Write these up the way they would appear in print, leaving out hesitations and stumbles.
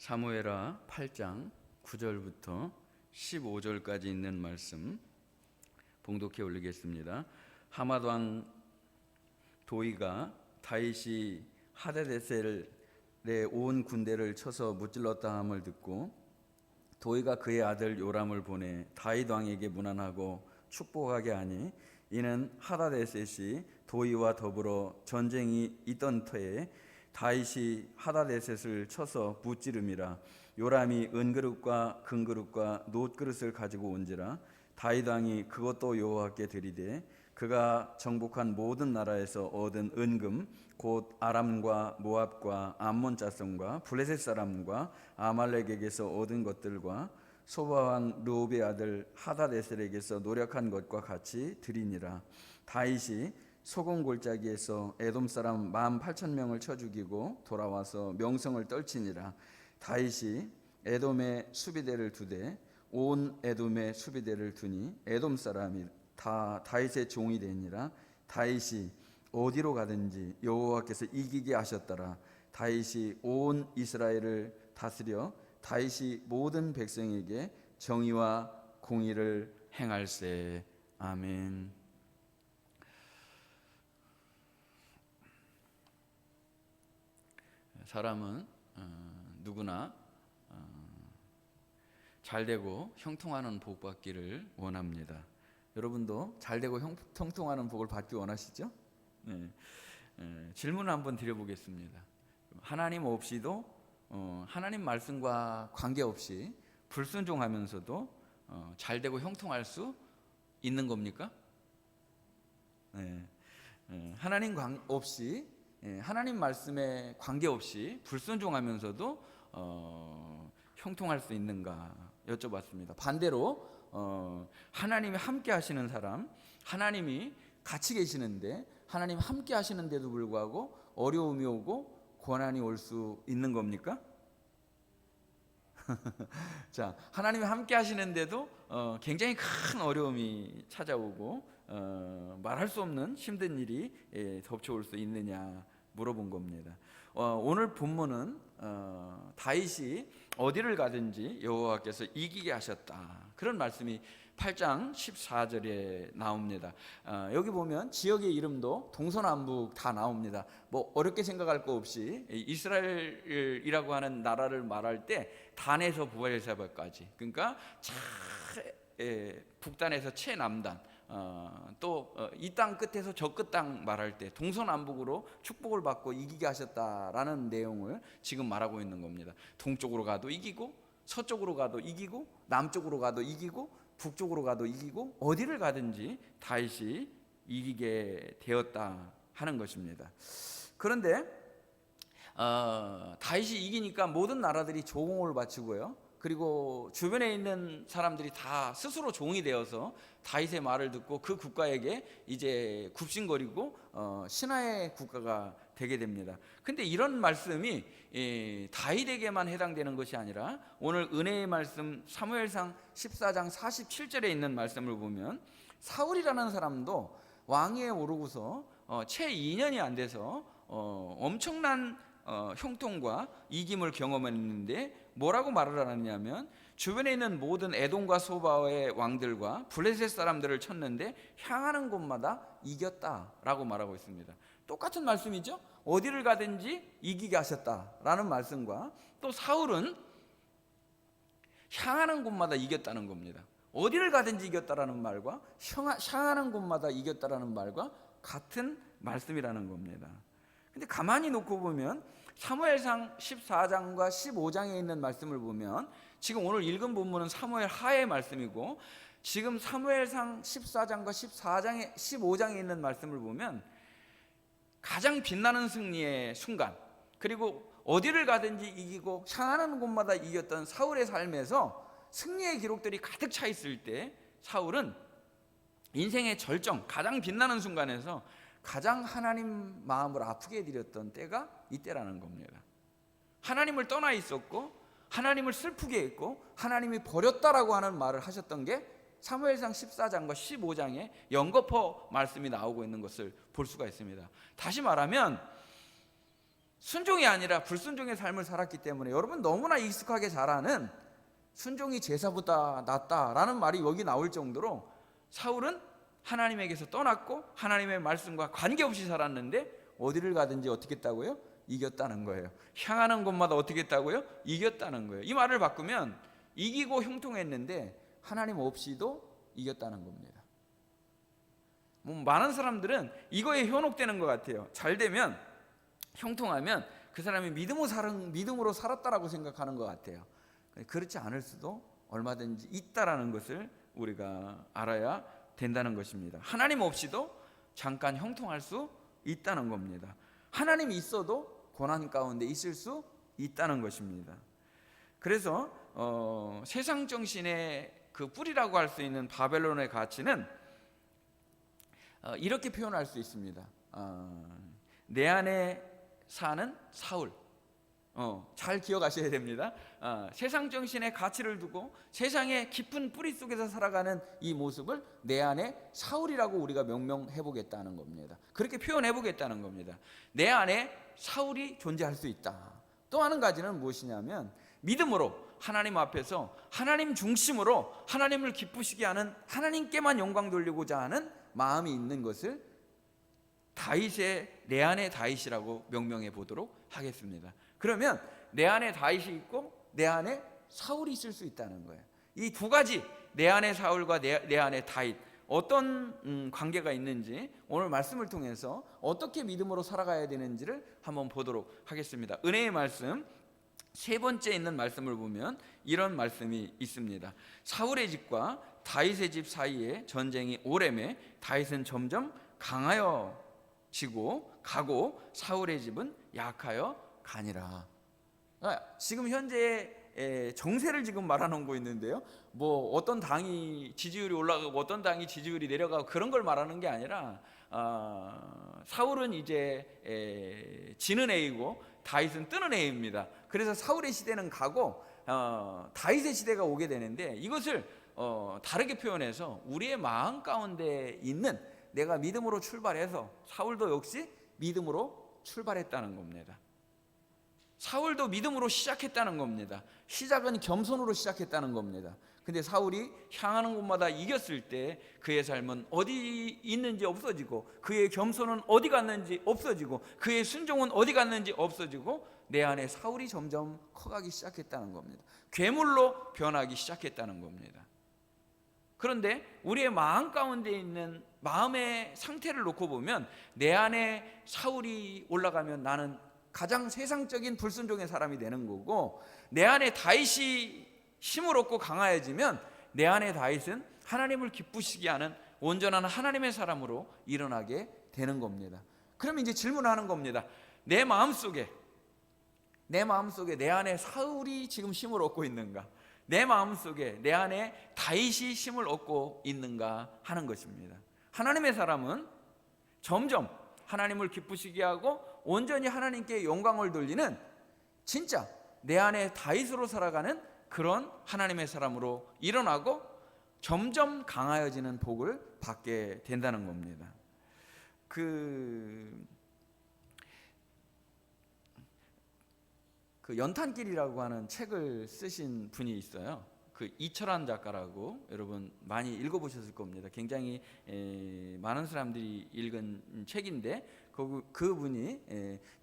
사무엘하 8장 9절부터 15절까지 있는 말씀 봉독해 올리겠습니다. 하맛 왕 도이가 다윗이 하데데셀에 온 군대를 쳐서 무찔렀다 함을 듣고 도이가 그의 아들 요람을 보내 다윗 왕에게 문안하고 축복하게 하니 이는 하다데셋이 도이와 더불어 전쟁이 있던 터에 다윗이 하다데셋을 쳐서 무찌름이라. 요람이 은그릇과 금그릇과 놋그릇을 가지고 온지라. 다윗 왕이 그것도 여호와께 드리되 그가 정복한 모든 나라에서 얻은 은금 곧 아람과 모압과 암몬 자손과 블레셋 사람과 아말렉에게서 얻은 것들과 소바왕 르홉의 아들 하다데셀에게서 노력한 것과 같이 드리니라. 다윗이 소금 골짜기에서 에돔 사람 18,000명을 쳐 죽이고 돌아와서 명성을 떨치니라. 다윗이 에돔에 수비대를 두되 온 에돔에 수비대를 두니 에돔 사람이 다 다윗의 종이 되니라. 다윗이 어디로 가든지 여호와께서 이기게 하셨더라. 다윗이 온 이스라엘을 다스려 다윗이 모든 백성에게 정의와 공의를 행할세. 아멘. 사람은 누구나 잘되고 형통하는 복 받기를 원합니다. 여러분도 잘되고 형통하는 복을 받기 원하시죠? 네. 질문을 한번 드려보겠습니다. 하나님 없이도 하나님 말씀과 관계없이 불순종하면서도 잘되고 형통할 수 있는 겁니까? 네. 하나님 없이 하나님 말씀에 관계없이 불순종하면서도 형통할 수 있는가 여쭤봤습니다. 반대로 하나님이 함께 하시는 사람, 하나님이 같이 계시는데 하나님 함께 하시는데도 불구하고 어려움이 오고 고난이 올 수 있는 겁니까? 자, 하나님이 함께 하시는데도 굉장히 큰 어려움이 찾아오고 말할 수 없는 힘든 일이 덮쳐올 수 있느냐 물어본 겁니다. 오늘 본문은 다윗이 어디를 가든지 여호와께서 이기게 하셨다, 그런 말씀이 8장 14절에 나옵니다. 여기 보면 지역의 이름도 동서남북 다 나옵니다. 뭐 어렵게 생각할 거 없이 이스라엘이라고 하는 나라를 말할 때 단에서 부엘세바까지, 그러니까 북단에서 최남단, 또 이 땅 끝에서 저 끝 땅 말할 때 동서남북으로 축복을 받고 이기게 하셨다라는 내용을 지금 말하고 있는 겁니다. 동쪽으로 가도 이기고 서쪽으로 가도 이기고 남쪽으로 가도 이기고 북쪽으로 가도 이기고 어디를 가든지 다윗이 이기게 되었다 하는 것입니다. 그런데 다윗이 이기니까 모든 나라들이 조공을 바치고요, 그리고 주변에 있는 사람들이 다 스스로 종이 되어서 다윗의 말을 듣고 그 국가에게 이제 굽신거리고 신하의 국가가 되게 됩니다. 근데 이런 말씀이 다윗에게만 해당되는 것이 아니라 오늘 은혜의 말씀 사무엘상 14장 47절에 있는 말씀을 보면 사울이라는 사람도 왕위에 오르고서 채 2년이 안 돼서 엄청난 형통과 이김을 경험했는데 뭐라고 말을 하느냐면 주변에 있는 모든 에돔과 소바의 왕들과 블레셋 사람들을 쳤는데 향하는 곳마다 이겼다라고 말하고 있습니다. 똑같은 말씀이죠. 어디를 가든지 이기게 하셨다라는 말씀과 또 사울은 향하는 곳마다 이겼다는 겁니다. 어디를 가든지 이겼다라는 말과 향하는 곳마다 이겼다라는 말과 같은 말씀이라는 겁니다. 근데 가만히 놓고 보면 사무엘상 14장과 15장에 있는 말씀을 보면 지금 오늘 읽은 본문은 사무엘 하의 말씀이고 지금 사무엘상 14장과 15장에 있는 말씀을 보면 가장 빛나는 승리의 순간, 그리고 어디를 가든지 이기고 향하는 곳마다 이겼던 사울의 삶에서 승리의 기록들이 가득 차 있을 때 사울은 인생의 절정, 가장 빛나는 순간에서 가장 하나님 마음을 아프게 해드렸던 때가 이때라는 겁니다. 하나님을 떠나 있었고 하나님을 슬프게 했고 하나님이 버렸다라고 하는 말을 하셨던 게 사무엘상 14장과 15장에 연거푸 말씀이 나오고 있는 것을 볼 수가 있습니다. 다시 말하면 순종이 아니라 불순종의 삶을 살았기 때문에 여러분 너무나 익숙하게 잘 아는 순종이 제사보다 낫다라는 말이 여기 나올 정도로 사울은 하나님에게서 떠났고 하나님의 말씀과 관계없이 살았는데 어디를 가든지 어떻게 했다고요? 이겼다는 거예요. 향하는 곳마다 어떻게 했다고요? 이겼다는 거예요. 이 말을 바꾸면 이기고 형통했는데 하나님 없이도 이겼다는 겁니다. 많은 사람들은 이거에 현혹되는 것 같아요. 잘 되면, 형통하면 그 사람이 믿음으로 살았다라고 생각하는 것 같아요. 그렇지 않을 수도 얼마든지 있다라는 것을 우리가 알아야 된다는 것입니다. 하나님 없이도 잠깐 형통할 수 있다는 겁니다. 하나님이 있어도 고난 가운데 있을 수 있다는 것입니다. 그래서 세상 정신의 그 뿌리라고 할 수 있는 바벨론의 가치는 이렇게 표현할 수 있습니다. 내 안에 사는 사울. 잘 기억하셔야 됩니다. 세상 정신의 가치를 두고 세상의 깊은 뿌리 속에서 살아가는 이 모습을 내 안에 사울이라고 우리가 명명해 보겠다는 겁니다. 그렇게 표현해 보겠다는 겁니다. 내 안에 사울이 존재할 수 있다. 또 한 가지는 무엇이냐면 믿음으로 하나님 앞에서 하나님 중심으로 하나님을 기쁘시게 하는, 하나님께만 영광 돌리고자 하는 마음이 있는 것을 다윗의 내 안에 다윗이라고 명명해 보도록 하겠습니다. 그러면 내 안에 다윗이 있고 내 안에 사울이 있을 수 있다는 거예요. 이 두 가지, 내 안에 사울과 내 안에 다윗, 어떤 관계가 있는지 오늘 말씀을 통해서 어떻게 믿음으로 살아가야 되는지를 한번 보도록 하겠습니다. 은혜의 말씀 세 번째 있는 말씀을 보면 이런 말씀이 있습니다. 사울의 집과 다윗의 집 사이에 전쟁이 오래매 다윗은 점점 강하여지고 가고 사울의 집은 약하여 가니라. 지금 현재 정세를 지금 말하는 거 있는데요. 뭐 어떤 당이 지지율이 올라가고 어떤 당이 지지율이 내려가고 그런 걸 말하는 게 아니라 사울은 이제 지는 애이고 다윗은 뜨는 애입니다. 그래서 사울의 시대는 가고 다윗의 시대가 오게 되는데 이것을 다르게 표현해서 우리의 마음 가운데 있는, 내가 믿음으로 출발해서 사울도 역시 믿음으로 출발했다는 겁니다. 사울도 믿음으로 시작했다는 겁니다. 시작은 겸손으로 시작했다는 겁니다. 근데 사울이 향하는 곳마다 이겼을 때 그의 삶은 어디 있는지 없어지고, 그의 겸손은 어디 갔는지 없어지고, 그의 순종은 어디 갔는지 없어지고, 내 안에 사울이 점점 커가기 시작했다는 겁니다. 괴물로 변하기 시작했다는 겁니다. 그런데 우리의 마음 가운데 있는 마음의 상태를 놓고 보면 내 안에 사울이 올라가면 나는 가장 세상적인 불순종의 사람이 되는 거고, 내 안에 다윗이 힘을 얻고 강하여지면 내 안에 다윗은 하나님을 기쁘시게 하는 온전한 하나님의 사람으로 일어나게 되는 겁니다. 그러면 이제 질문하는 겁니다. 내 마음속에 내 안에 사울이 지금 힘을 얻고 있는가? 내 마음속에 내 안에 다윗이 힘을 얻고 있는가 하는 것입니다. 하나님의 사람은 점점 하나님을 기쁘시게 하고 온전히 하나님께 영광을 돌리는, 진짜 내 안에 다윗으로 살아가는 그런 하나님의 사람으로 일어나고 점점 강하여지는 복을 받게 된다는 겁니다. 그 연탄길이라고 하는 책을 쓰신 분이 있어요. 그 이철환 작가라고 여러분 많이 읽어보셨을 겁니다. 굉장히 많은 사람들이 읽은 책인데 그분이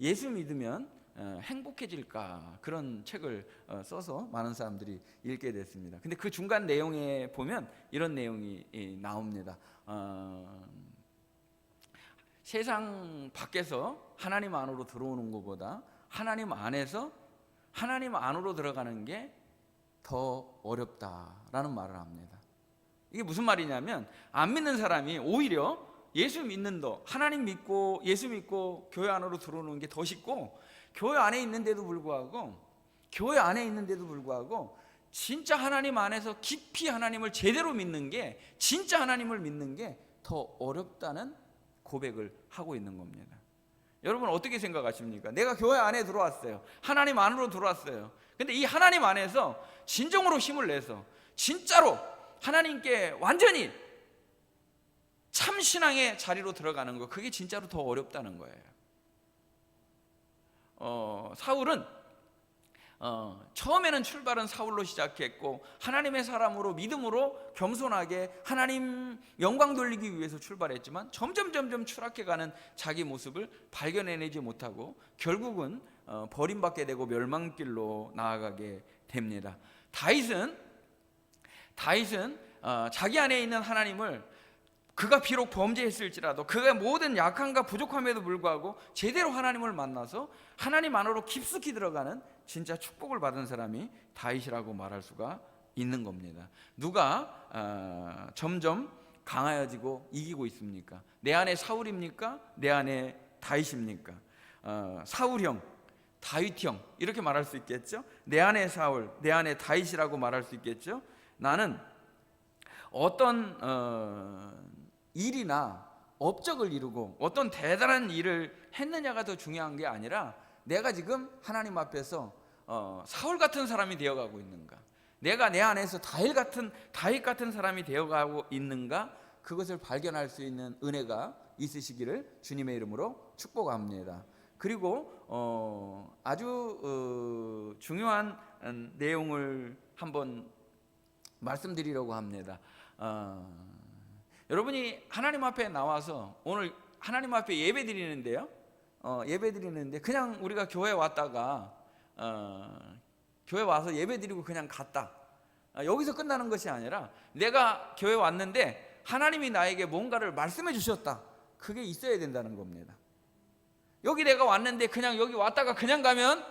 예수 믿으면 행복해질까, 그런 책을 써서 많은 사람들이 읽게 됐습니다. 근데 그 중간 내용에 보면 이런 내용이 나옵니다. 세상 밖에서 하나님 안으로 들어오는 것보다 하나님 안에서 하나님 안으로 들어가는 게 더 어렵다라는 말을 합니다. 이게 무슨 말이냐면, 안 믿는 사람이 오히려 예수 믿는 더, 하나님 믿고 예수 믿고 교회 안으로 들어오는 게 더 쉽고, 교회 안에 있는데도 불구하고 진짜 하나님 안에서 깊이 하나님을 제대로 믿는 게, 진짜 하나님을 믿는 게 더 어렵다는 고백을 하고 있는 겁니다. 여러분 어떻게 생각하십니까? 내가 교회 안에 들어왔어요. 하나님 안으로 들어왔어요. 근데 이 하나님 안에서 진정으로 힘을 내서 진짜로 하나님께 완전히 참신앙의 자리로 들어가는 거, 그게 진짜로 더 어렵다는 거예요. 사울은 처음에는 출발은 사울로 시작했고 하나님의 사람으로 믿음으로 겸손하게 하나님 영광 돌리기 위해서 출발했지만 점점 추락해가는 자기 모습을 발견해내지 못하고 결국은 버림받게 되고 멸망길로 나아가게 됩니다. 다윗은 자기 안에 있는 하나님을 그가 비록 범죄했을지라도 그가 모든 약함과 부족함에도 불구하고 제대로 하나님을 만나서 하나님 안으로 깊숙이 들어가는 진짜 축복을 받은 사람이 다윗이라고 말할 수가 있는 겁니다. 누가 점점 강하여지고 이기고 있습니까? 내 안에 사울입니까? 내 안에 다윗입니까? 사울형, 다윗형 이렇게 말할 수 있겠죠? 내 안에 사울, 내 안에 다윗이라고 말할 수 있겠죠? 나는 어떤 일이나 업적을 이루고 어떤 대단한 일을 했느냐가 더 중요한 게 아니라 내가 지금 하나님 앞에서 사울 같은 사람이 되어가고 있는가, 내가 내 안에서 다윗 같은 사람이 되어가고 있는가, 그것을 발견할 수 있는 은혜가 있으시기를 주님의 이름으로 축복합니다. 그리고 아주 중요한 내용을 한번 말씀드리려고 합니다. 여러분이 하나님 앞에 나와서 오늘 하나님 앞에 예배 드리는데요, 예배 드리는데 그냥 우리가 교회 왔다가 교회 와서 예배 드리고 그냥 갔다, 여기서 끝나는 것이 아니라 내가 교회 왔는데 하나님이 나에게 뭔가를 말씀해 주셨다, 그게 있어야 된다는 겁니다. 여기 내가 왔는데 그냥 여기 왔다가 그냥 가면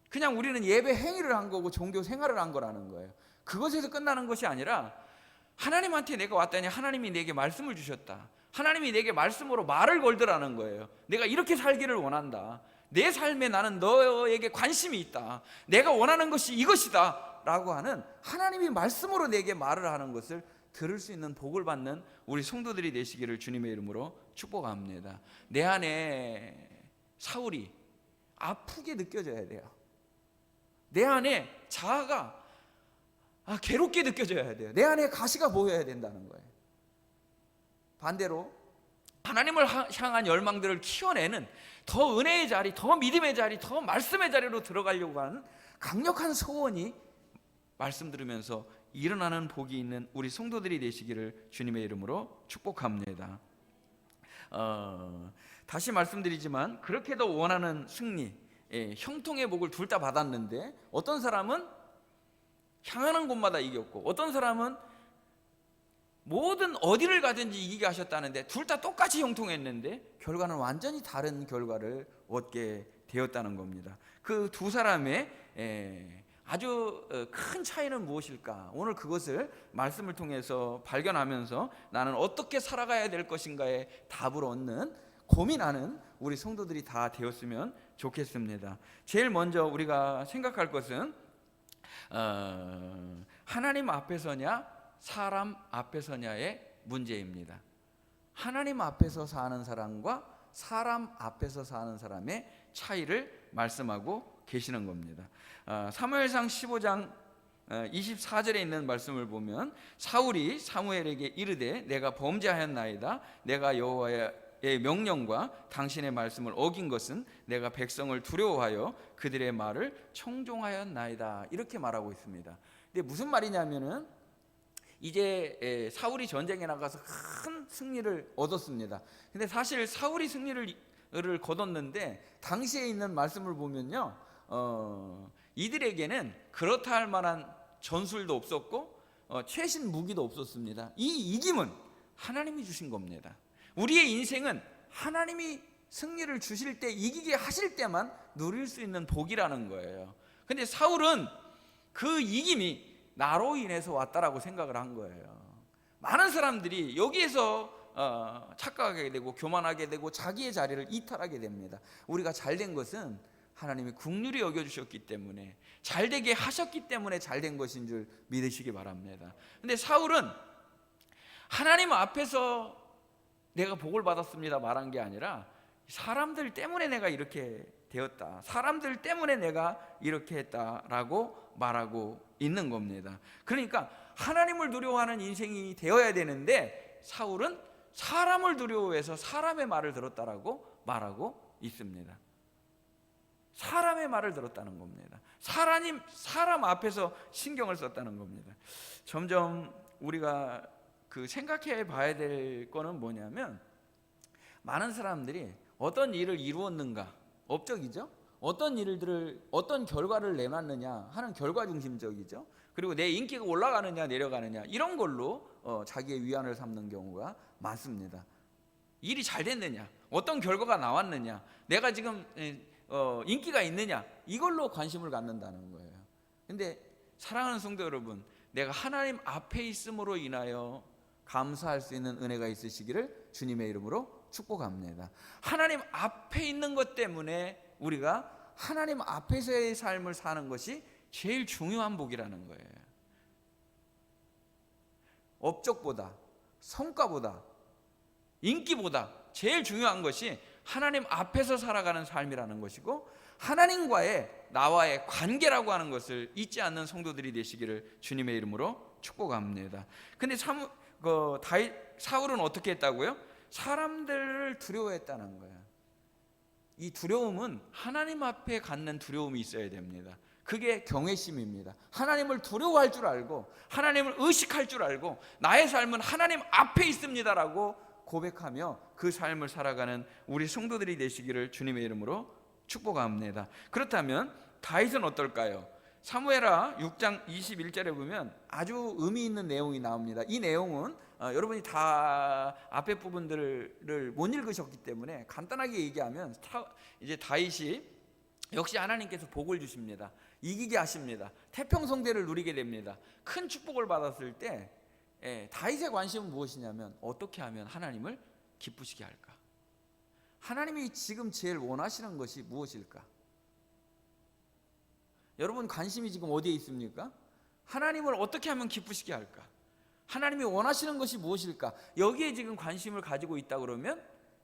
그냥 우리는 예배 행위를 한 거고 종교 생활을 한 거라는 거예요. 그것에서 끝나는 것이 아니라 하나님한테 내가 왔다니 하나님이 내게 말씀을 주셨다, 하나님이 내게 말씀으로 말을 걸더라는 거예요. 내가 이렇게 살기를 원한다, 내 삶에 나는 너에게 관심이 있다, 내가 원하는 것이 이것이다 라고 하는 하나님이 말씀으로 내게 말을 하는 것을 들을 수 있는 복을 받는 우리 성도들이 되시기를 주님의 이름으로 축복합니다. 내 안에 사울이 아프게 느껴져야 돼요. 내 안에 자아가 괴롭게 느껴져야 돼요. 내 안에 가시가 보여야 된다는 거예요. 반대로 하나님을 향한 열망들을 키워내는 더 은혜의 자리, 더 믿음의 자리, 더 말씀의 자리로 들어가려고 하는 강력한 소원이 말씀 들으면서 일어나는 복이 있는 우리 성도들이 되시기를 주님의 이름으로 축복합니다. 다시 말씀드리지만 그렇게도 원하는 승리, 형통의 복을 둘 다 받았는데 어떤 사람은 향하는 곳마다 이겼고 어떤 사람은 모든 어디를 가든지 이기게 하셨다는데 둘 다 똑같이 형통했는데 결과는 완전히 다른 결과를 얻게 되었다는 겁니다. 그 두 사람의 아주 큰 차이는 무엇일까? 오늘 그것을 말씀을 통해서 발견하면서 나는 어떻게 살아가야 될 것인가에 답을 얻는 고민하는 우리 성도들이 다 되었으면 좋겠습니다. 제일 먼저 우리가 생각할 것은 하나님 앞에서냐 사람 앞에서냐의 문제입니다. 하나님 앞에서 사는 사람과 사람 앞에서 사는 사람의 차이를 말씀하고 계시는 겁니다. 사무엘상 15장 24절에 있는 말씀을 보면 사울이 사무엘에게 이르되 내가 범죄하였나이다, 내가 여호와의 명령과 당신의 말씀을 어긴 것은 내가 백성을 두려워하여 그들의 말을 청종하였나이다, 이렇게 말하고 있습니다. 근데 무슨 말이냐면은 이제 사울이 전쟁에 나가서 큰 승리를 얻었습니다. 근데 사실 사울이 승리를 거뒀는데 당시에 있는 말씀을 보면요, 이들에게는 그렇다 할 만한 전술도 없었고 최신 무기도 없었습니다. 이 이김은 하나님이 주신 겁니다. 우리의 인생은 하나님이 승리를 주실 때, 이기게 하실 때만 누릴 수 있는 복이라는 거예요. 근데 사울은 그 이김이 나로 인해서 왔다라고 생각을 한 거예요. 많은 사람들이 여기에서 착각하게 되고 교만하게 되고 자기의 자리를 이탈하게 됩니다. 우리가 잘된 것은 하나님이 긍휼히 여겨주셨기 때문에, 잘되게 하셨기 때문에 잘된 것인 줄 믿으시기 바랍니다. 근데 사울은 하나님 앞에서 내가 복을 받았습니다 말한 게 아니라 사람들 때문에 내가 이렇게 되었다, 사람들 때문에 내가 이렇게 했다라고 말하고 있는 겁니다. 그러니까 하나님을 두려워하는 인생이 되어야 되는데 사울은 사람을 두려워해서 사람의 말을 들었다라고 말하고 있습니다. 사람의 말을 들었다는 겁니다. 사람 앞에서 신경을 썼다는 겁니다. 점점 우리가 생각해 봐야 될 거는 뭐냐면, 많은 사람들이 어떤 일을 이루었는가, 업적이죠. 어떤 일들을, 어떤 결과를 내놨느냐 하는 결과 중심적이죠. 그리고 내 인기가 올라가느냐 내려가느냐 이런 걸로 자기의 위안을 삼는 경우가 많습니다. 일이 잘 됐느냐, 어떤 결과가 나왔느냐, 내가 지금 인기가 있느냐, 이걸로 관심을 갖는다는 거예요. 근데 사랑하는 성도 여러분, 내가 하나님 앞에 있음으로 인하여 감사할 수 있는 은혜가 있으시기를 주님의 이름으로 축복합니다. 하나님 앞에 있는 것 때문에 우리가 하나님 앞에서의 삶을 사는 것이 제일 중요한 복이라는 거예요. 업적보다, 성과보다, 인기보다 제일 중요한 것이 하나님 앞에서 살아가는 삶이라는 것이고, 하나님과의 나와의 관계라고 하는 것을 잊지 않는 성도들이 되시기를 주님의 이름으로 축복합니다. 근데 사울은 어떻게 했다고요? 사람들을 두려워했다는 거예요. 이 두려움은 하나님 앞에 갖는 두려움이 있어야 됩니다. 그게 경외심입니다. 하나님을 두려워할 줄 알고, 하나님을 의식할 줄 알고, 나의 삶은 하나님 앞에 있습니다라고 고백하며 그 삶을 살아가는 우리 성도들이 되시기를 주님의 이름으로 축복합니다. 그렇다면 다윗은 어떨까요? 사무엘하 6장 21절에 보면 아주 의미 있는 내용이 나옵니다. 이 내용은 여러분이 다 앞에 부분들을 못 읽으셨기 때문에 간단하게 얘기하면, 이제 다윗이 역시 하나님께서 복을 주십니다. 이기게 하십니다. 태평성대를 누리게 됩니다. 큰 축복을 받았을 때 다윗의 관심은 무엇이냐면, 어떻게 하면 하나님을 기쁘시게 할까? 하나님이 지금 제일 원하시는 것이 무엇일까? 여러분 관심이 지금 어디에 있습니까? 하나님을 어떻게 하면 기쁘시게 할까? 하나님이 원하시는 것이 무엇일까? 여기에 지금 관심을 가지고 있다 그러면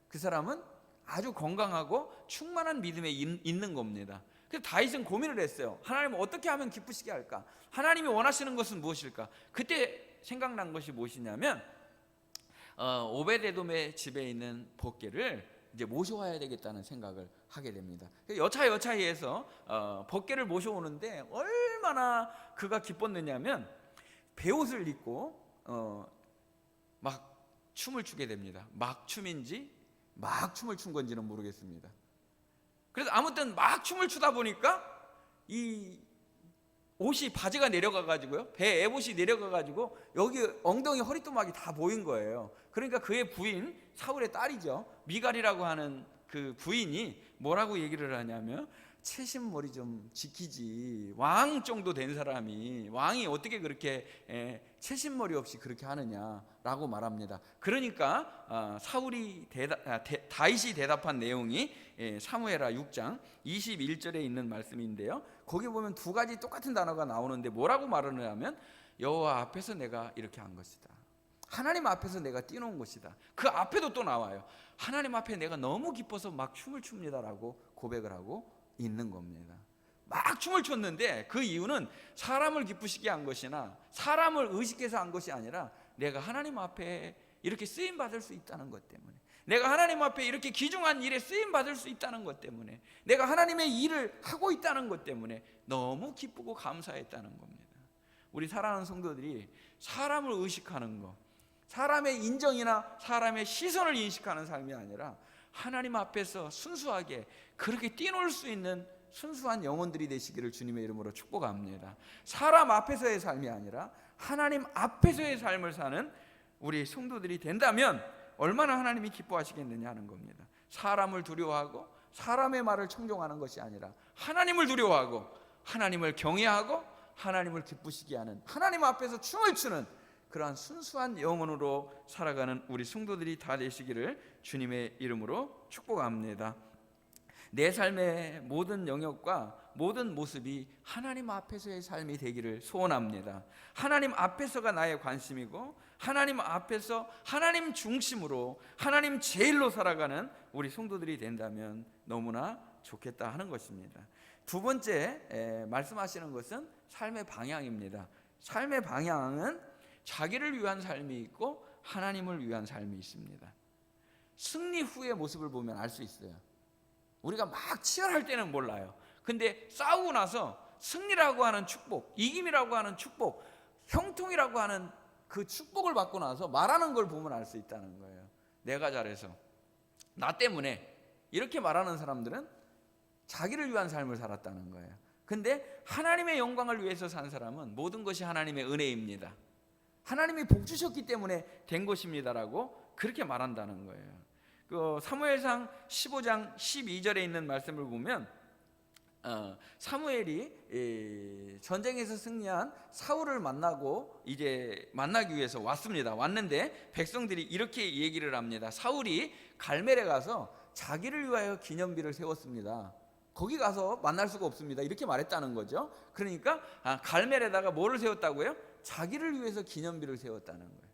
그 사람은 아주 건강하고 충만한 믿음에 있는 겁니다. 그래서 다윗은 고민을 했어요. 하나님을 어떻게 하면 기쁘시게 할까? 하나님이 원하시는 것은 무엇일까? 그때 생각난 것이 무엇이냐면, 오베데돔의 집에 있는 벗개를 이제 모셔와야 되겠다는 생각을 하게 됩니다. 여차여차해서 벗개를 모셔오는데 얼마나 그가 기뻤느냐면, 베옷을 입고 막 춤을 추게 됩니다. 막 춤인지 막 춤을 춘 건지는 모르겠습니다. 그래서 아무튼 막 춤을 추다 보니까 이 옷이, 바지가 내려가가지고요, 배 에봇이 내려가가지고 여기 엉덩이, 허리토막이 다 보인 거예요. 그러니까 그의 부인, 사울의 딸이죠, 미갈이라고 하는 그 부인이 뭐라고 얘기를 하냐면, 채신머리 좀 지키지, 왕 정도 된 사람이, 왕이 어떻게 그렇게 채신머리 없이 그렇게 하느냐라고 말합니다. 그러니까 다윗이 대답한 내용이 사무엘하 6장 21절에 있는 말씀인데요, 거기 보면 두 가지 똑같은 단어가 나오는데 뭐라고 말을 하냐면, 여호와 앞에서 내가 이렇게 한 것이다, 하나님 앞에서 내가 뛰어놓은 것이다. 그 앞에도 또 나와요. 하나님 앞에 내가 너무 기뻐서 막 춤을 춥니다라고 고백을 하고 있는 겁니다. 막 춤을 췄는데 그 이유는 사람을 기쁘시게 한 것이나 사람을 의식해서 한 것이 아니라, 내가 하나님 앞에 이렇게 쓰임 받을 수 있다는 것 때문에, 내가 하나님 앞에 이렇게 귀중한 일에 쓰임 받을 수 있다는 것 때문에, 내가 하나님의 일을 하고 있다는 것 때문에 너무 기쁘고 감사했다는 겁니다. 우리 사랑하는 성도들이 사람을 의식하는 것, 사람의 인정이나 사람의 시선을 인식하는 삶이 아니라 하나님 앞에서 순수하게 그렇게 뛰놀 수 있는 순수한 영혼들이 되시기를 주님의 이름으로 축복합니다. 사람 앞에서의 삶이 아니라 하나님 앞에서의 삶을 사는 우리 성도들이 된다면 얼마나 하나님이 기뻐하시겠느냐 하는 겁니다. 사람을 두려워하고 사람의 말을 청종하는 것이 아니라 하나님을 두려워하고 하나님을 경외하고 하나님을 기쁘시게 하는, 하나님 앞에서 춤을 추는 그러한 순수한 영혼으로 살아가는 우리 성도들이 다 되시기를 주님의 이름으로 축복합니다. 내 삶의 모든 영역과 모든 모습이 하나님 앞에서의 삶이 되기를 소원합니다. 하나님 앞에서가 나의 관심이고, 하나님 앞에서 하나님 중심으로 하나님 제일로 살아가는 우리 성도들이 된다면 너무나 좋겠다 하는 것입니다. 두 번째 말씀하시는 것은 삶의 방향입니다. 삶의 방향은 자기를 위한 삶이 있고 하나님을 위한 삶이 있습니다. 승리 후의 모습을 보면 알 수 있어요. 우리가 막 치열할 때는 몰라요. 근데 싸우고 나서 승리라고 하는 축복, 이김이라고 하는 축복, 형통이라고 하는 그 축복을 받고 나서 말하는 걸 보면 알 수 있다는 거예요. 내가 잘해서, 나 때문에, 이렇게 말하는 사람들은 자기를 위한 삶을 살았다는 거예요. 근데 하나님의 영광을 위해서 산 사람은 모든 것이 하나님의 은혜입니다, 하나님이 복 주셨기 때문에 된 것입니다라고 그렇게 말한다는 거예요. 그 사무엘상 15장 12절에 있는 말씀을 보면 사무엘이 전쟁에서 승리한 사울을 만나고 이제 만나기 위해서 왔는데 백성들이 이렇게 얘기를 합니다. 사울이 갈멜에 가서 자기를 위하여 기념비를 세웠습니다. 거기 가서 만날 수가 없습니다, 이렇게 말했다는 거죠. 그러니까 갈멜에다가 뭐를 세웠다고요? 자기를 위해서 기념비를 세웠다는 거예요.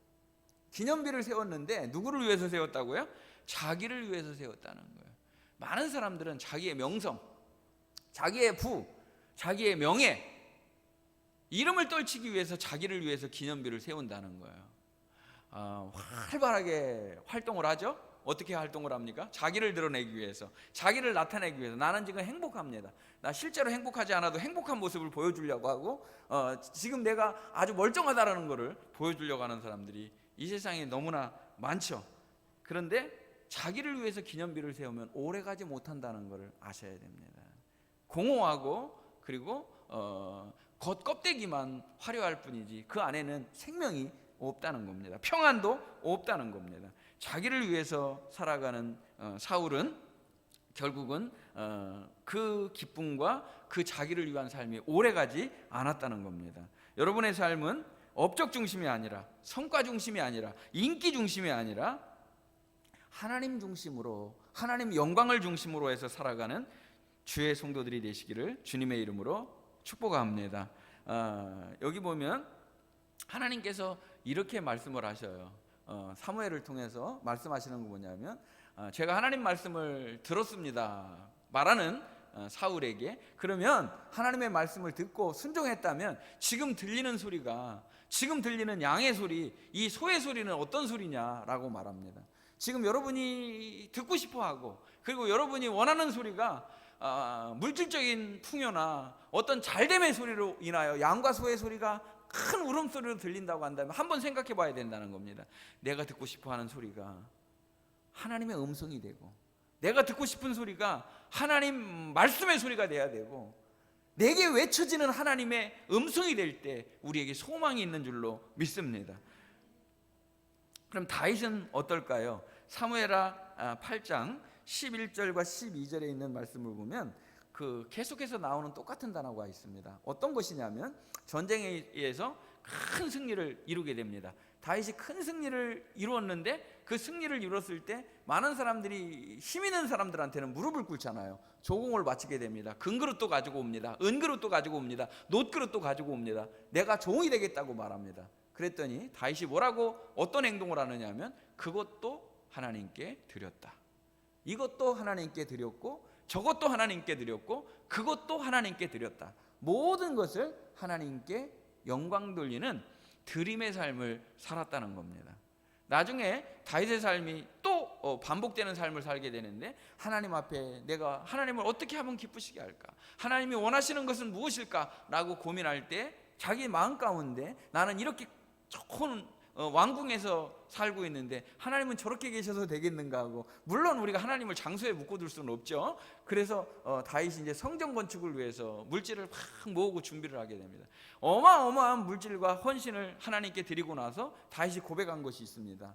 기념비를 세웠는데 누구를 위해서 세웠다고요? 자기를 위해서 세웠다는 거예요. 많은 사람들은 자기의 명성, 자기의 부, 자기의 명예, 이름을 떨치기 위해서 자기를 위해서 기념비를 세운다는 거예요. 활발하게 활동을 하죠. 어떻게 활동을 합니까? 자기를 드러내기 위해서, 자기를 나타내기 위해서. 나는 지금 행복합니다, 나 실제로 행복하지 않아도 행복한 모습을 보여주려고 하고 지금 내가 아주 멀쩡하다라는 것을 보여주려고 하는 사람들이 이 세상에 너무나 많죠. 그런데 자기를 위해서 기념비를 세우면 오래가지 못한다는 것을 아셔야 됩니다. 공허하고 그리고 겉껍데기만 화려할 뿐이지 그 안에는 생명이 없다는 겁니다. 평안도 없다는 겁니다. 자기를 위해서 살아가는 사울은 결국은 그 기쁨과 그 자기를 위한 삶이 오래가지 않았다는 겁니다. 여러분의 삶은 업적 중심이 아니라, 성과 중심이 아니라, 인기 중심이 아니라 하나님 중심으로, 하나님 영광을 중심으로 해서 살아가는 주의 성도들이 되시기를 주님의 이름으로 축복합니다. 여기 보면 하나님께서 이렇게 말씀을 하셔요. 사무엘을 통해서 말씀하시는 거 뭐냐면 제가 하나님 말씀을 들었습니다 말하는 사울에게, 그러면 하나님의 말씀을 듣고 순종했다면 지금 들리는 소리가, 지금 들리는 양의 소리, 이 소의 소리는 어떤 소리냐라고 말합니다. 지금 여러분이 듣고 싶어하고 그리고 여러분이 원하는 소리가 물질적인 풍요나 어떤 잘됨의 소리로 인하여 양과 소의 소리가 큰 울음소리로 들린다고 한다면 한번 생각해 봐야 된다는 겁니다. 내가 듣고 싶어하는 소리가 하나님의 음성이 되고, 내가 듣고 싶은 소리가 하나님 말씀의 소리가 돼야 되고, 내게 외쳐지는 하나님의 음성이 될 때 우리에게 소망이 있는 줄로 믿습니다. 그럼 다윗은 어떨까요? 사무엘하 8장 11절과 12절에 있는 말씀을 보면 계속해서 나오는 똑같은 단어가 있습니다. 어떤 것이냐면 전쟁에 의해서 큰 승리를 이루게 됩니다. 다윗이 큰 승리를 이루었는데 그 승리를 이뤘을 때 많은 사람들이, 힘 있는 사람들한테는 무릎을 꿇잖아요. 조공을 바치게 됩니다. 금그릇도 가지고 옵니다. 은그릇도 가지고 옵니다. 놋그릇도 가지고 옵니다. 내가 종이 되겠다고 말합니다. 그랬더니 다윗이 뭐라고, 어떤 행동을 하느냐 하면 그것도 하나님께 드렸다, 이것도 하나님께 드렸고 저것도 하나님께 드렸고 그것도 하나님께 드렸다. 모든 것을 하나님께 영광 돌리는 드림의 삶을 살았다는 겁니다. 나중에 다윗의 삶이 또 반복되는 삶을 살게 되는데, 하나님 앞에 내가 하나님을 어떻게 하면 기쁘시게 할까, 하나님이 원하시는 것은 무엇일까 라고 고민할 때 자기 마음 가운데 나는 이렇게 좋은 왕궁에서 살고 있는데 하나님은 저렇게 계셔서 되겠는가 하고, 물론 우리가 하나님을 장소에 묶어둘 수는 없죠. 그래서 다윗이 이제 성전 건축을 위해서 물질을 막 모으고 준비를 하게 됩니다. 어마어마한 물질과 헌신을 하나님께 드리고 나서 다윗이 고백한 것이 있습니다.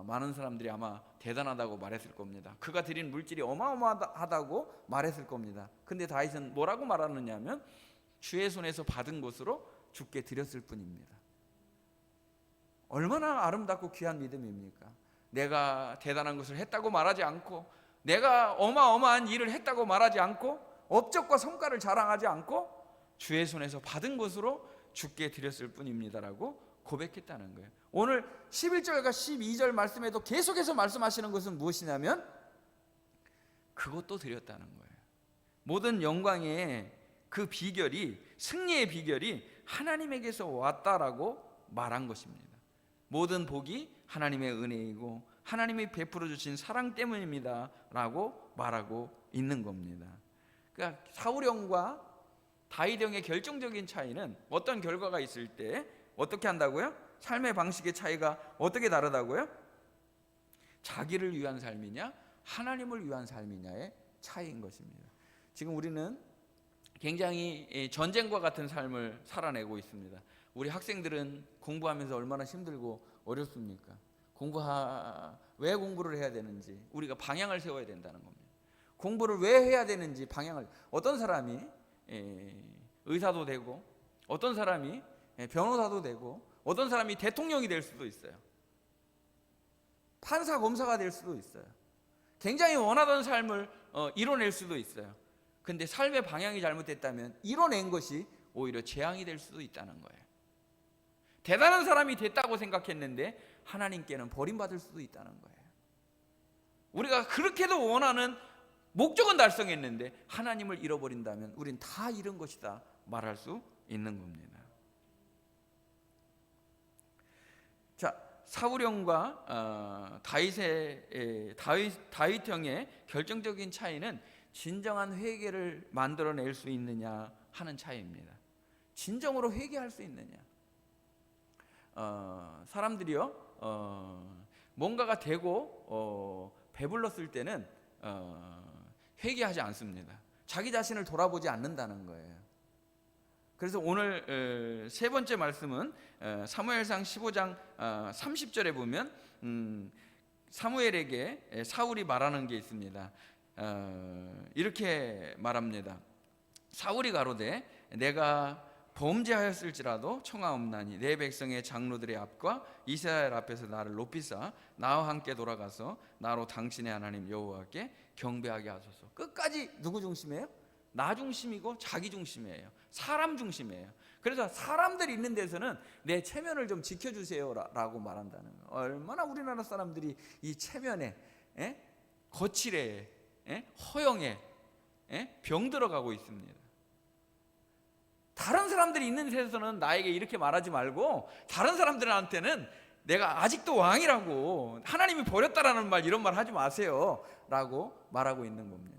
많은 사람들이 아마 대단하다고 말했을 겁니다. 그가 드린 물질이 어마어마하다고 말했을 겁니다. 근데 다윗은 뭐라고 말하느냐면 주의 손에서 받은 것으로 주께 드렸을 뿐입니다. 얼마나 아름답고 귀한 믿음입니까? 내가 대단한 것을 했다고 말하지 않고, 내가 어마어마한 일을 했다고 말하지 않고, 업적과 성과를 자랑하지 않고 주의 손에서 받은 것으로 주께 드렸을 뿐입니다라고 고백했다는 거예요. 오늘 11절과 12절 말씀에도 계속해서 말씀하시는 것은 무엇이냐면 그것도 드렸다는 거예요. 모든 영광의 그 비결이, 승리의 비결이 하나님에게서 왔다라고 말한 것입니다. 모든 복이 하나님의 은혜이고 하나님이 베풀어 주신 사랑 때문입니다 라고 말하고 있는 겁니다. 그러니까 사울 왕과 다윗 왕의 결정적인 차이는 어떤 결과가 있을 때 어떻게 한다고요? 삶의 방식의 차이가 어떻게 다르다고요? 자기를 위한 삶이냐 하나님을 위한 삶이냐의 차이인 것입니다. 지금 우리는 굉장히 전쟁과 같은 삶을 살아내고 있습니다. 우리 학생들은 공부하면서 얼마나 힘들고 어렵습니까? 왜 공부를 해야 되는지 우리가 방향을 세워야 된다는 겁니다. 공부를 왜 해야 되는지 방향을, 어떤 사람이 의사도 되고 어떤 사람이 변호사도 되고 어떤 사람이 대통령이 될 수도 있어요. 판사 검사가 될 수도 있어요. 굉장히 원하던 삶을 이뤄낼 수도 있어요. 근데 삶의 방향이 잘못됐다면 이뤄낸 것이 오히려 재앙이 될 수도 있다는 거예요. 대단한 사람이 됐다고 생각했는데 하나님께는 버림받을 수도 있다는 거예요. 우리가 그렇게도 원하는 목적은 달성했는데 하나님을 잃어버린다면 우린 다 잃은 것이다 말할 수 있는 겁니다. 자, 사울형과 다윗 형의 결정적인 차이는 진정한 회개를 만들어낼 수 있느냐 하는 차이입니다. 진정으로 회개할 수 있느냐. 사람들이요, 뭔가가 되고 배불렀을 때는 회개하지 않습니다. 자기 자신을 돌아보지 않는다는 거예요. 그래서 오늘 세 번째 말씀은 사무엘상 15장 30절에 보면 사무엘에게 사울이 말하는 게 있습니다. 이렇게 말합니다. 사울이 가로되 내가 범죄하였을지라도 청하옵나니 내 백성의 장로들의 앞과 이스라엘 앞에서 나를 높이사 나와 함께 돌아가서 나로 당신의 하나님 여호와께 경배하게 하소서. 끝까지 누구 중심이에요? 나 중심이고 자기 중심이에요. 사람 중심이에요. 그래서 사람들이 있는 데서는 내 체면을 좀 지켜주세요 라고 말한다는 거예요. 얼마나 우리나라 사람들이 이 체면에 거칠에 허영에 병들어가고 있습니다. 다른 사람들이 있는 데서는 나에게 이렇게 말하지 말고 다른 사람들한테는 내가 아직도 왕이라고, 하나님이 버렸다라는 말, 이런 말 하지 마세요 라고 말하고 있는 겁니다.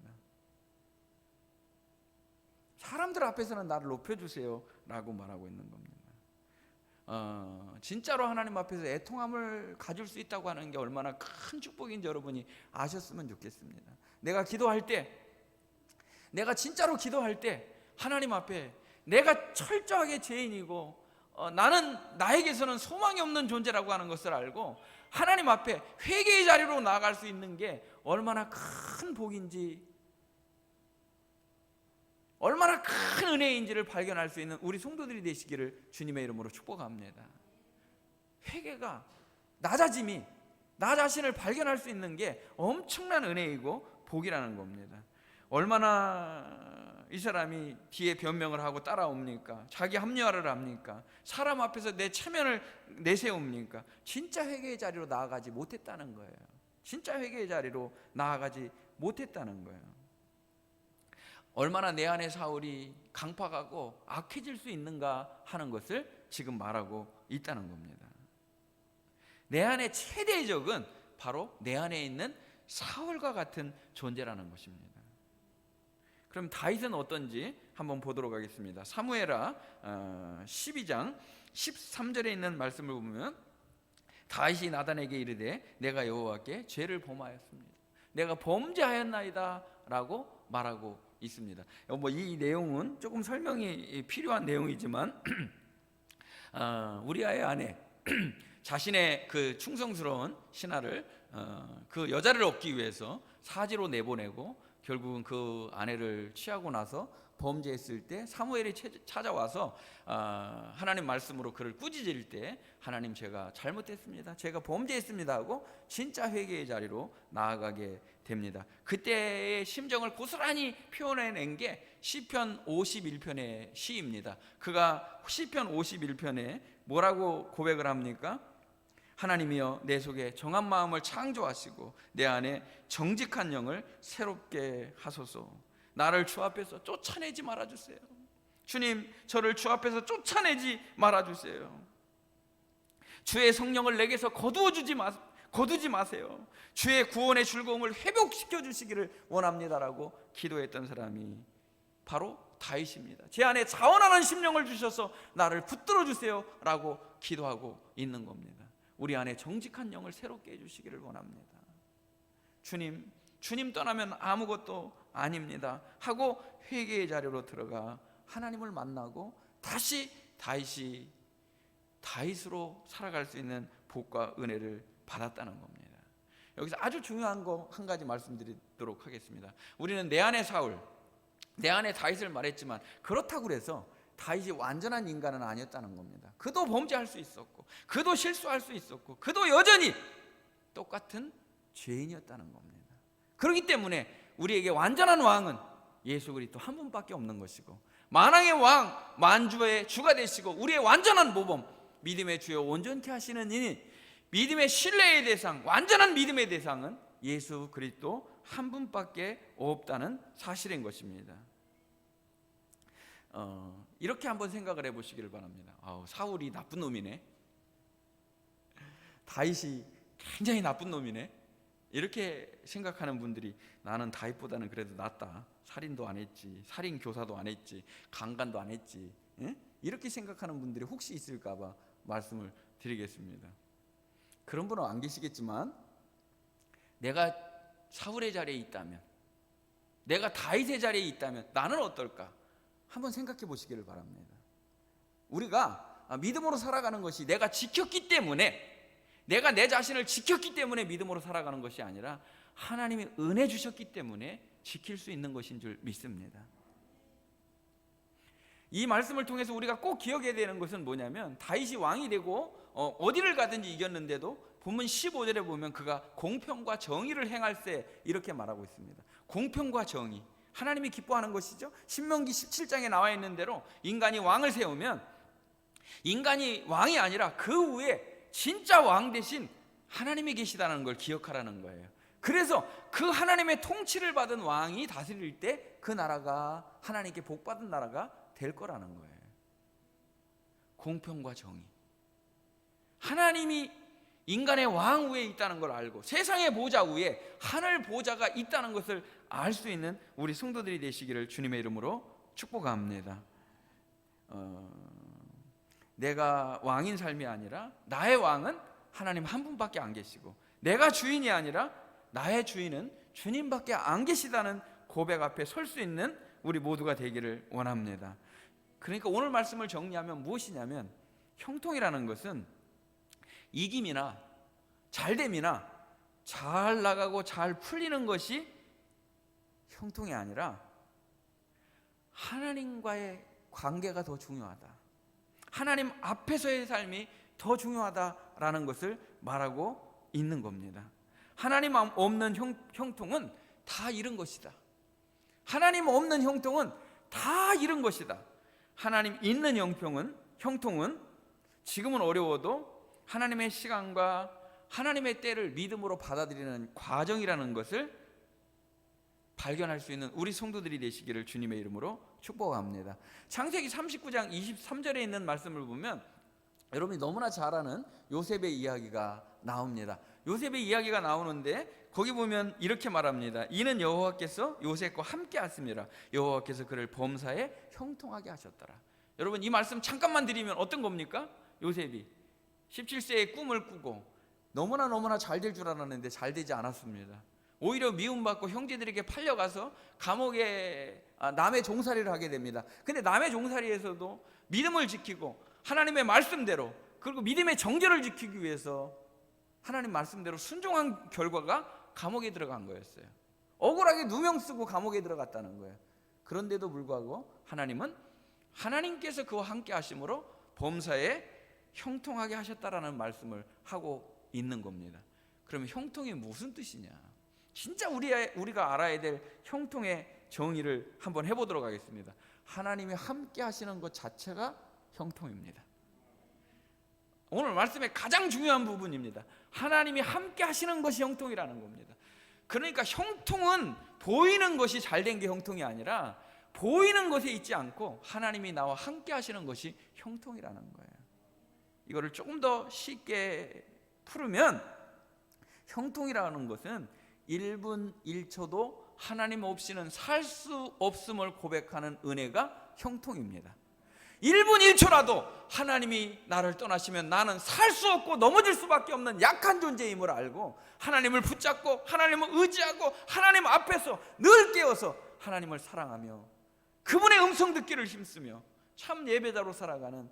사람들 앞에서는 나를 높여주세요 라고 말하고 있는 겁니다. 진짜로 하나님 앞에서 애통함을 가질 수 있다고 하는 게 얼마나 큰 축복인지 여러분이 아셨으면 좋겠습니다. 내가 기도할 때, 내가 진짜로 기도할 때 하나님 앞에 내가 철저하게 죄인이고 나에게서는 소망이 없는 존재라고 하는 것을 알고 하나님 앞에 회개의 자리로 나아갈 수 있는 게 얼마나 큰 복인지, 얼마나 큰 은혜인지를 발견할 수 있는 우리 성도들이 되시기를 주님의 이름으로 축복합니다. 회개가, 낮아짐이, 나 자신을 발견할 수 있는 게 엄청난 은혜이고 복이라는 겁니다. 얼마나 이 사람이 뒤에 변명을 하고 따라옵니까? 자기 합리화를 합니까? 사람 앞에서 내 체면을 내세웁니까? 진짜 회개의 자리로 나아가지 못했다는 거예요. 진짜 회개의 자리로 나아가지 못했다는 거예요. 얼마나 내 안에 사울이 강팍하고 악해질 수 있는가 하는 것을 지금 말하고 있다는 겁니다. 내 안의 최대의 적은 바로 내 안에 있는 사울과 같은 존재라는 것입니다. 그럼 다윗은 어떤지 한번 보도록 하겠습니다. 사무엘하 12장 13절에 있는 말씀을 보면 다윗이 나단에게 이르되 내가 여호와께 죄를 범하였습니다. 내가 범죄하였나이다 라고 말하고 있습니다. 이 내용은 조금 설명이 필요한 내용이지만 우리아의 아내 자신의 그 충성스러운 신하를 그 여자를 얻기 위해서 사지로 내보내고 결국은 그 아내를 취하고 나서 범죄했을 때 사무엘이 찾아와서 하나님 말씀으로 그를 꾸짖을 때 하나님, 제가 잘못했습니다, 제가 범죄했습니다 하고 진짜 회개의 자리로 나아가게 됩니다. 그때의 심정을 고스란히 표현해낸 게 시편 51편의 시입니다. 그가 시편 51편에 뭐라고 고백을 합니까? 하나님이여 내 속에 정한 마음을 창조하시고 내 안에 정직한 영을 새롭게 하소서. 나를 주 앞에서 쫓아내지 말아주세요. 주님, 저를 주 앞에서 쫓아내지 말아주세요. 주의 성령을 내게서 거두지 마세요. 주의 구원의 즐거움을 회복시켜 주시기를 원합니다라고 기도했던 사람이 바로 다윗입니다. 제 안에 자원하는 심령을 주셔서 나를 붙들어 주세요 라고 기도하고 있는 겁니다. 우리 안에 정직한 영을 새롭게 해주시기를 원합니다. 주님 떠나면 아무것도 아닙니다 하고 회개의 자리로 들어가 하나님을 만나고 다시 다윗으로 살아갈 수 있는 복과 은혜를 받았다는 겁니다. 여기서 아주 중요한 거 한 가지 말씀드리도록 하겠습니다. 우리는 내 안에 사울, 내 안에 다윗을 말했지만 그렇다고 해서 다윗이 완전한 인간은 아니었다는 겁니다. 그도 범죄할 수 있었고 그도 실수할 수 있었고 그도 여전히 똑같은 죄인이었다는 겁니다. 그렇기 때문에 우리에게 완전한 왕은 예수 그리스도 한 분밖에 없는 것이고 만왕의 왕, 만주의 주가 되시고 우리의 완전한 모범, 믿음의 주여 온전케 하시는 이니 믿음의 신뢰의 대상, 완전한 믿음의 대상은 예수 그리스도 한 분밖에 없다는 사실인 것입니다. 이렇게 한번 생각을 해보시기를 바랍니다. 사울이 나쁜 놈이네, 다윗이 굉장히 나쁜 놈이네, 이렇게 생각하는 분들이 나는 다윗보다는 그래도 낫다, 살인도 안 했지, 살인 교사도 안 했지, 강간도 안 했지, 이렇게 생각하는 분들이 혹시 있을까 봐 말씀을 드리겠습니다. 그런 분은 안 계시겠지만 내가 사울의 자리에 있다면, 내가 다윗의 자리에 있다면 나는 어떨까 한번 생각해 보시기를 바랍니다. 우리가 믿음으로 살아가는 것이 내가 지켰기 때문에, 내가 내 자신을 지켰기 때문에 믿음으로 살아가는 것이 아니라 하나님이 은혜 주셨기 때문에 지킬 수 있는 것인 줄 믿습니다. 이 말씀을 통해서 우리가 꼭 기억해야 되는 것은 뭐냐면, 다윗이 왕이 되고 어디를 가든지 이겼는데도 본문 15절에 보면 그가 공평과 정의를 행할세 이렇게 말하고 있습니다. 공평과 정의, 하나님이 기뻐하는 것이죠. 신명기 17장에 나와 있는 대로 인간이 왕을 세우면 인간이 왕이 아니라 그 위에 진짜 왕 대신 하나님이 계시다는 걸 기억하라는 거예요. 그래서 그 하나님의 통치를 받은 왕이 다스릴 때 그 나라가 하나님께 복받은 나라가 될 거라는 거예요. 공평과 정의, 하나님이 인간의 왕 위에 있다는 걸 알고 세상의 보좌 위에 하늘 보좌가 있다는 것을 알 수 있는 우리 성도들이 되시기를 주님의 이름으로 축복합니다. 내가 왕인 삶이 아니라 나의 왕은 하나님 한 분밖에 안 계시고, 내가 주인이 아니라 나의 주인은 주님밖에 안 계시다는 고백 앞에 설 수 있는 우리 모두가 되기를 원합니다. 그러니까 오늘 말씀을 정리하면 무엇이냐면, 형통이라는 것은 이김이나 잘됨이나 잘 나가고 잘 풀리는 것이 형통이 아니라 하나님과의 관계가 더 중요하다, 하나님 앞에서의 삶이 더 중요하다라는 것을 말하고 있는 겁니다. 하나님 없는 형통은 다 잃은 것이다. 하나님 없는 형통은 다 잃은 것이다. 하나님 있는 형통은 지금은 어려워도 하나님의 시간과 하나님의 때를 믿음으로 받아들이는 과정이라는 것을 발견할 수 있는 우리 성도들이 되시기를 주님의 이름으로 축복합니다. 창세기 39장 23절에 있는 말씀을 보면 여러분이 너무나 잘 아는 요셉의 이야기가 나옵니다. 요셉의 이야기가 나오는데 거기 보면 이렇게 말합니다. 이는 여호와께서 요셉과 함께 하심이라, 여호와께서 그를 범사에 형통하게 하셨더라. 여러분, 이 말씀 잠깐만 드리면 어떤 겁니까? 요셉이 17세에 꿈을 꾸고 너무나 잘 될 줄 알았는데 잘 되지 않았습니다. 오히려 미움받고 형제들에게 팔려가서 감옥에 남의 종살이를 하게 됩니다. 근데 남의 종살이에서도 믿음을 지키고 하나님의 말씀대로, 그리고 믿음의 정절을 지키기 위해서 하나님 말씀대로 순종한 결과가 감옥에 들어간 거였어요. 억울하게 누명 쓰고 감옥에 들어갔다는 거예요. 그런데도 불구하고 하나님은 하나님께서 그와 함께 하심으로 범사에 형통하게 하셨다라는 말씀을 하고 있는 겁니다. 그러면 형통이 무슨 뜻이냐? 진짜 우리가 알아야 될 형통의 정의를 한번 해보도록 하겠습니다. 하나님이 함께 하시는 것 자체가 형통입니다. 오늘 말씀의 가장 중요한 부분입니다. 하나님이 함께 하시는 것이 형통이라는 겁니다. 그러니까 형통은 보이는 것이 잘된 게 형통이 아니라 보이는 것에 있지 않고 하나님이 나와 함께 하시는 것이 형통이라는 거예요. 이거를 조금 더 쉽게 풀으면 형통이라는 것은 1분 1초도 하나님 없이는 살 수 없음을 고백하는 은혜가 형통입니다. 1분 1초라도 하나님이 나를 떠나시면 나는 살 수 없고 넘어질 수밖에 없는 약한 존재임을 알고 하나님을 붙잡고 하나님을 의지하고 하나님 앞에서 늘 깨어서 하나님을 사랑하며 그분의 음성 듣기를 힘쓰며 참 예배자로 살아가는,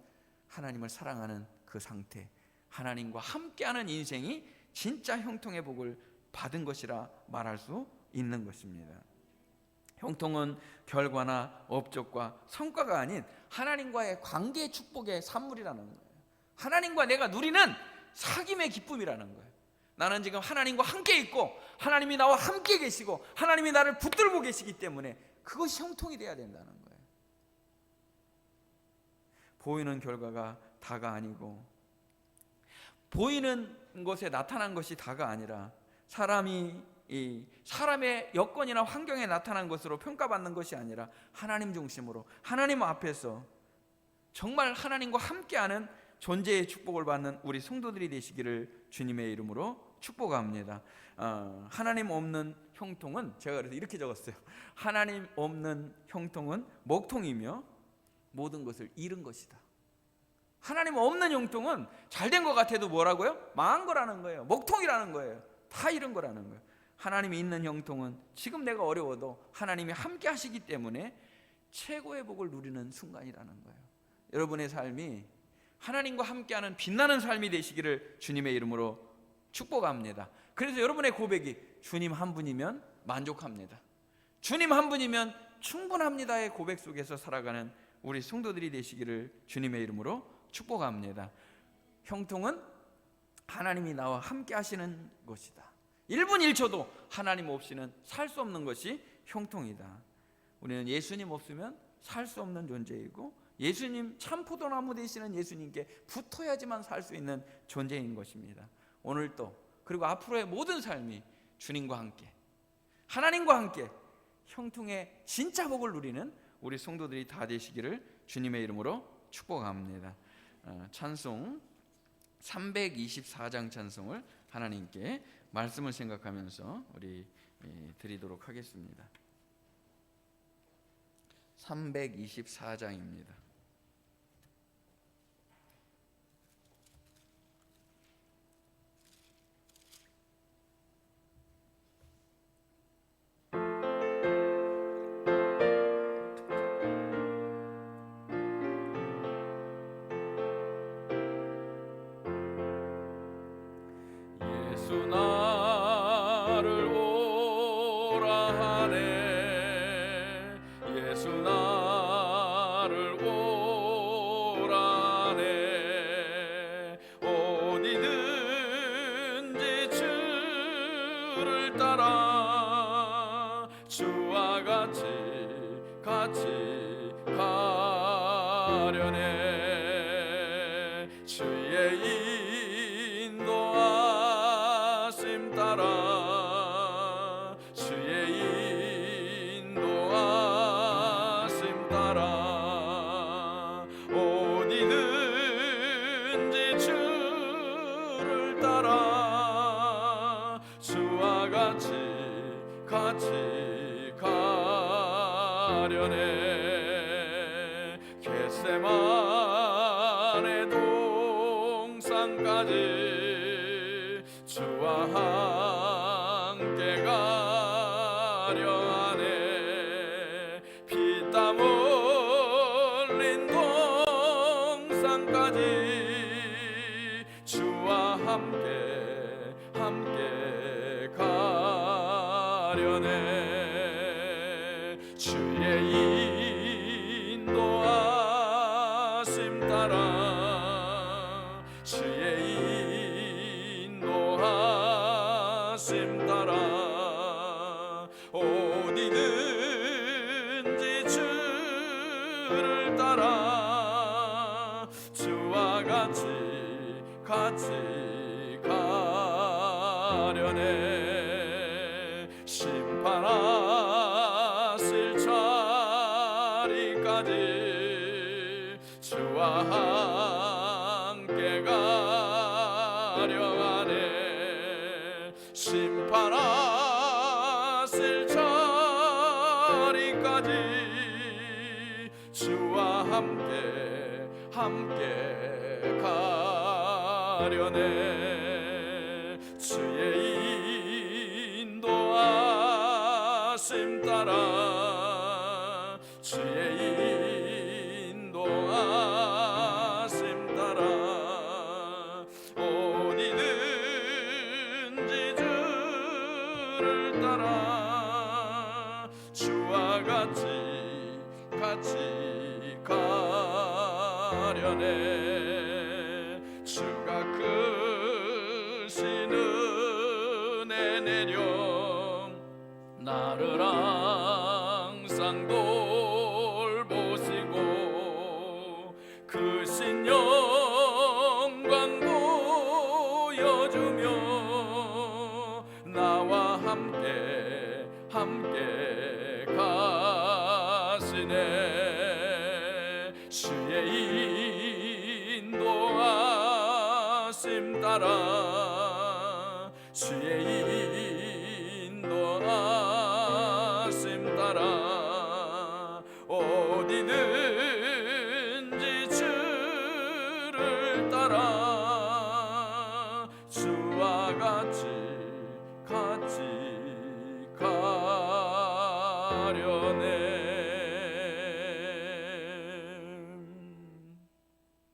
하나님을 사랑하는 그 상태, 하나님과 함께하는 인생이 진짜 형통의 복을 받은 것이라 말할 수 있는 것입니다. 형통은 결과나 업적과 성과가 아닌 하나님과의 관계의 축복의 산물이라는 거예요. 하나님과 내가 누리는 사귐의 기쁨이라는 거예요. 나는 지금 하나님과 함께 있고 하나님이 나와 함께 계시고 하나님이 나를 붙들고 계시기 때문에 그것이 형통이 돼야 된다는 거예요. 보이는 결과가 다가 아니고 보이는 것에 나타난 것이 다가 아니라 사람의 여건이나 환경에 나타난 것으로 평가받는 것이 아니라 하나님 중심으로 하나님 앞에서 정말 하나님과 함께하는 존재의 축복을 받는 우리 성도들이 되시기를 주님의 이름으로 축복합니다. 하나님 없는 형통은, 제가 그래서 이렇게 적었어요. 하나님 없는 형통은 먹통이며 모든 것을 잃은 것이다. 하나님 없는 형통은 잘된 것 같아도 뭐라고요? 망한 거라는 거예요. 먹통이라는 거예요. 다 잃은 거라는 거예요. 하나님이 있는 형통은 지금 내가 어려워도 하나님이 함께 하시기 때문에 최고의 복을 누리는 순간이라는 거예요. 여러분의 삶이 하나님과 함께하는 빛나는 삶이 되시기를 주님의 이름으로 축복합니다. 그래서 여러분의 고백이 주님 한 분이면 만족합니다, 주님 한 분이면 충분합니다의 고백 속에서 살아가는 우리 성도들이 되시기를 주님의 이름으로 축복합니다. 형통은 하나님이 나와 함께 하시는 것이다. 1분 1초도 하나님 없이는 살 수 없는 것이 형통이다. 우리는 예수님 없으면 살 수 없는 존재이고 예수님, 참 포도나무 되시는 예수님께 붙어야지만 살 수 있는 존재인 것입니다. 오늘도 그리고 앞으로의 모든 삶이 주님과 함께, 하나님과 함께 형통의 진짜 복을 누리는 우리 성도들이 다 되시기를 주님의 이름으로 축복합니다. 찬송 324장 찬송을 하나님께 말씀을 생각하면서 우리 드리도록 하겠습니다. 324장입니다. 예수 나를 오라 하네, 예수 나를 오라 하네. 어디든지 주를 따라 주와 같이 가려네. 주의 인도하심 따라, 주의 인도하심 따라 어디든지 주를 따라 주와 같이 가려네. 겟세마네 동산까지 주와 함께 가려 하네. 피땀 흘린 동산까지 주와 함께 가려네. 주의 인도하심 따라, 주의 인도하심 따라 어디든지 주를 따라 주와 같이 가려네. 심판하실 자리까지 주와 함께 가려 하네. 주와 함께 가려네. 주의 인도하심 따라 주의 인도하심 따라 어디든지 주를 따라 주와 같이 가려네. 주가 크신 은혜 내려 나를 항상 돌보시고 크신 영광 보여주며 나와 함께 가시네. 주의 인도하심 따라 주의 인도하심 따라 어디든지 주를 따라 주와 같이 가려네.